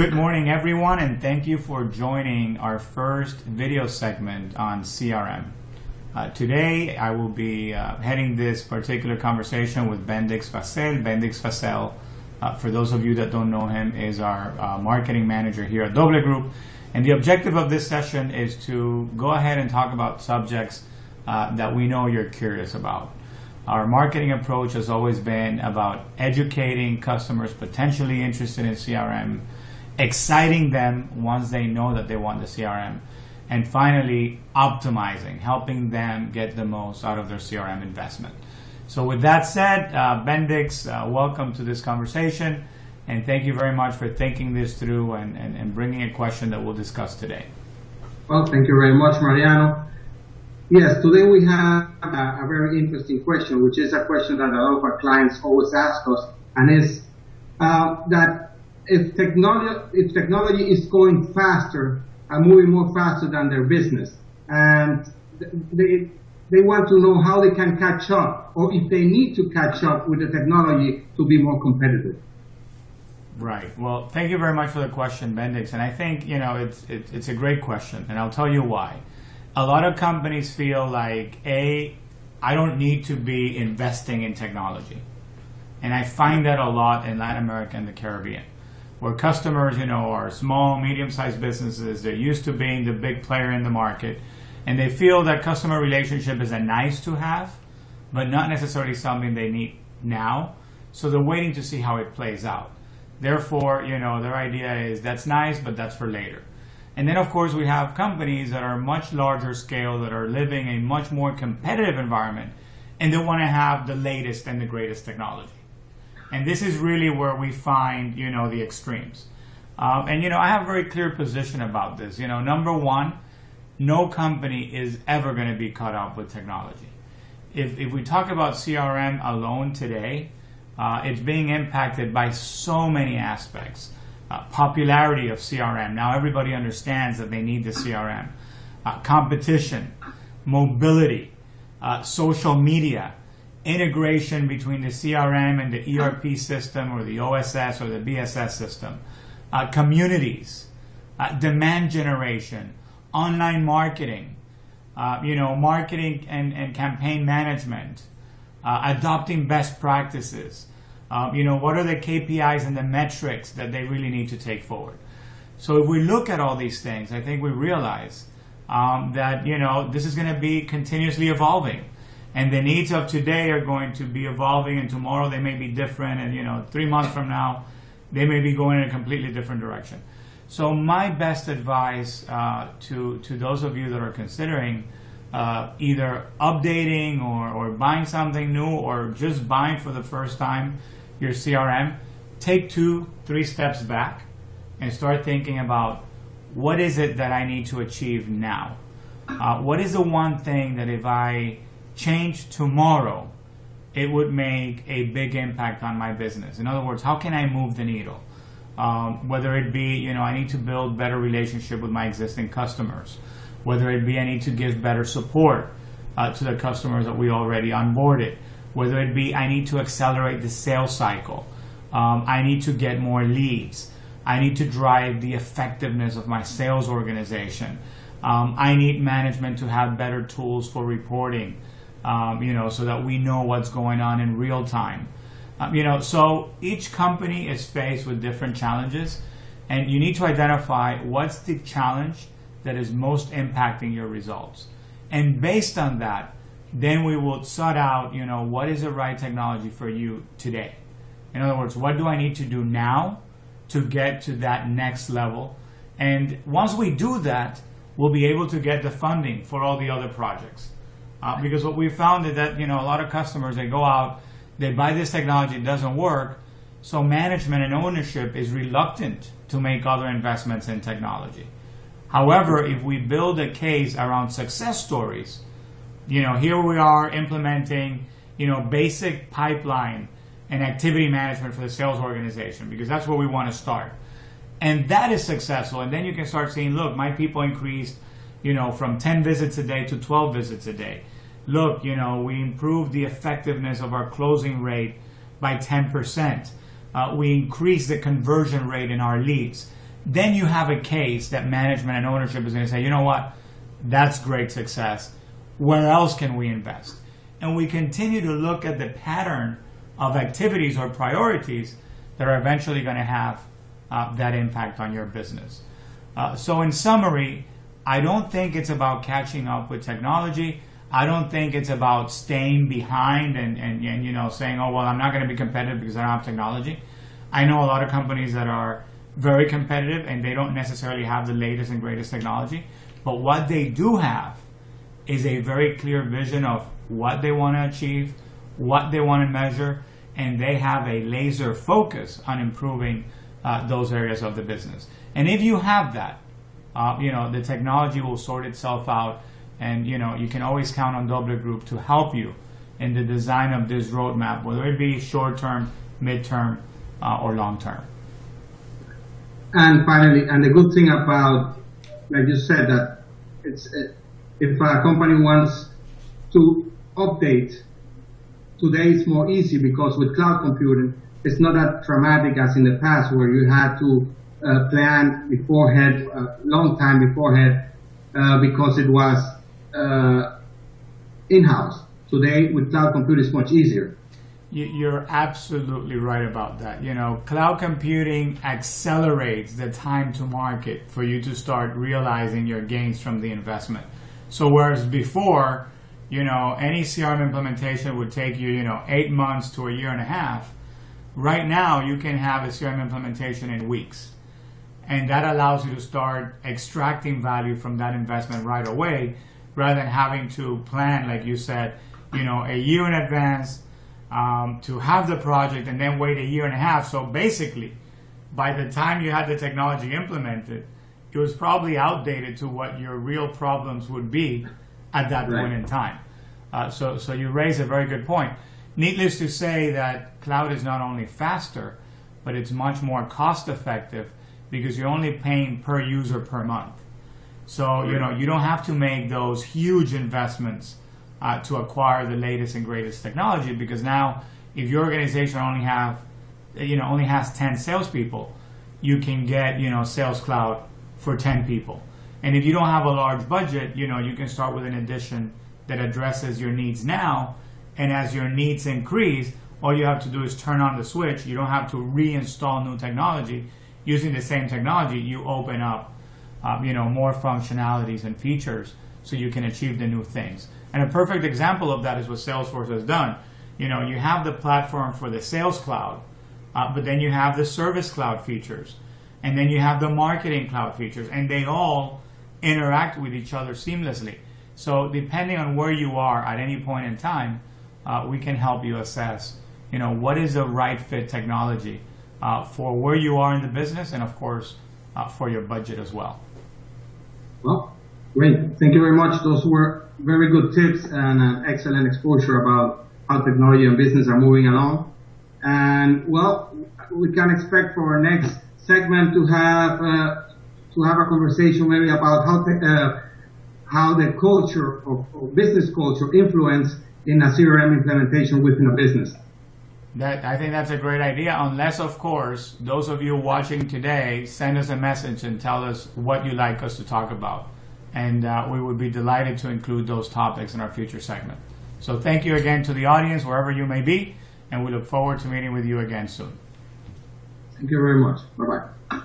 Good morning, everyone, and thank you for joining our first video segment on CRM. Today, I will be heading this particular conversation with Bendix Facel. Bendix Facel, for those of you that don't know him, is our marketing manager here at Doble Group. And the objective of this session is to go ahead and talk about subjects that we know you're curious about. Our marketing approach has always been about educating customers potentially interested in CRM, exciting them once they know that they want the CRM, and finally optimizing, helping them get the most out of their CRM investment. So with that said, Bendix, welcome to this conversation, and thank you very much for thinking this through and bringing a question that we'll discuss today. Well, thank you very much, Mariano. Yes, today we have a very interesting question, which is a question that a lot of our clients always ask us, and is that if technology is going faster and moving more faster than their business, and they want to know how they can catch up, or if they need to catch up with the technology to be more competitive. Right. Well, thank you very much for the question, Bendix. And I think, it's a great question, and I'll tell you why. A lot of companies feel like, I don't need to be investing in technology. And I find that a lot in Latin America and the Caribbean, where customers, are small, medium-sized businesses. They're used to being the big player in the market, and they feel that customer relationship is a nice to have, but not necessarily something they need now. So they're waiting to see how it plays out. Therefore, their idea is that's nice, but that's for later. And then, of course, we have companies that are much larger scale, that are living a much more competitive environment, and they want to have the latest and the greatest technology. And this is really where we find, the extremes. And I have a very clear position about this. Number one, no company is ever going to be caught up with technology. If we talk about CRM alone today, it's being impacted by so many aspects. Popularity of CRM. Now everybody understands that they need the CRM. Competition, mobility, social media, integration between the CRM and the ERP system, or the OSS or the BSS system, communities, demand generation, online marketing, marketing and campaign management, adopting best practices. What are the KPIs and the metrics that they really need to take forward? So if we look at all these things, I think we realize that, this is going to be continuously evolving. And the needs of today are going to be evolving, and tomorrow they may be different, and 3 months from now they may be going in a completely different direction. So my best advice to those of you that are considering either updating or buying something new, or just buying for the first time your CRM, take 2-3 steps back and start thinking about, what is it that I need to achieve now? What is the one thing that if I change tomorrow, it would make a big impact on my business? In other words, how can I move the needle? Whether it be, I need to build better relationship with my existing customers. Whether it be I need to give better support to the customers that we already onboarded. Whether it be I need to accelerate the sales cycle. I need to get more leads. I need to drive the effectiveness of my sales organization. I need management to have better tools for reporting. So that we know what's going on in real time. So each company is faced with different challenges, and you need to identify what's the challenge that is most impacting your results. And based on that, then we will sort out, what is the right technology for you today. In other words, what do I need to do now to get to that next level? And once we do that, we'll be able to get the funding for all the other projects. Because what we found is that, a lot of customers, they go out, they buy this technology, it doesn't work, so management and ownership is reluctant to make other investments in technology. However, if we build a case around success stories, here we are implementing, basic pipeline and activity management for the sales organization, because that's where we want to start. And that is successful, and then you can start seeing, look, my people increased, from 10 visits a day to 12 visits a day. Look, we improved the effectiveness of our closing rate by 10%. We increased the conversion rate in our leads. then you have a case that management and ownership is going to say, you know what, that's great success. Where else can we invest? And we continue to look at the pattern of activities or priorities that are eventually going to have that impact on your business. So in summary, I don't think it's about catching up with technology. I don't think it's about staying behind and you know, saying, oh, well, I'm not going to be competitive because I don't have technology. I know a lot of companies that are very competitive and they don't necessarily have the latest and greatest technology. But what they do have is a very clear vision of what they want to achieve, what they want to measure, and they have a laser focus on improving those areas of the business. And if you have that, you know, the technology will sort itself out, and you know, you can always count on Doble Group to help you in the design of this roadmap, whether it be short-term, mid-term, or long-term. And finally, and the good thing about, like you said, that it's if a company wants to update, today it's more easy because with cloud computing, it's not that dramatic as in the past where you had to plan beforehand, a long time beforehand, because it was in-house. Today with cloud computing it's much easier. You're absolutely right about that. You know, cloud computing accelerates the time to market for you to start realizing your gains from the investment. So whereas before, you know, any CRM implementation would take you, you know, 8 months to a year and a half, right now you can have a CRM implementation in weeks. And that allows you to start extracting value from that investment right away, rather than having to plan, like you said, you know, a year in advance, to have the project and then wait a year and a half. So basically, by the time you had the technology implemented, it was probably outdated to what your real problems would be at that point in time. So you raise a very good point. Needless to say that cloud is not only faster, but it's much more cost effective because you're only paying per user per month. So you know, you don't have to make those huge investments to acquire the latest and greatest technology, because now if your organization only has 10 salespeople, you can get, you know, Sales Cloud for 10 people. And if you don't have a large budget, you know, you can start with an addition that addresses your needs now, and as your needs increase, all you have to do is turn on the switch. You don't have to reinstall new technology. Using the same technology, you open up you know, more functionalities and features so you can achieve the new things. And a perfect example of that is what Salesforce has done. You know, you have the platform for the Sales Cloud, but then you have the Service Cloud features, and then you have the Marketing Cloud features, and they all interact with each other seamlessly. So depending on where you are at any point in time, we can help you assess, you know, what is the right fit technology for where you are in the business, and of course, for your budget as well. Well, great. Thank you very much. Those were very good tips and an excellent exposure about how technology and business are moving along. And well, we can expect for our next segment to have a conversation maybe about how the culture of business culture influence in a CRM implementation within a business. I think that's a great idea, unless, of course, those of you watching today send us a message and tell us what you'd like us to talk about. And we would be delighted to include those topics in our future segment. So thank you again to the audience, wherever you may be, and we look forward to meeting with you again soon. Thank you very much. Bye-bye.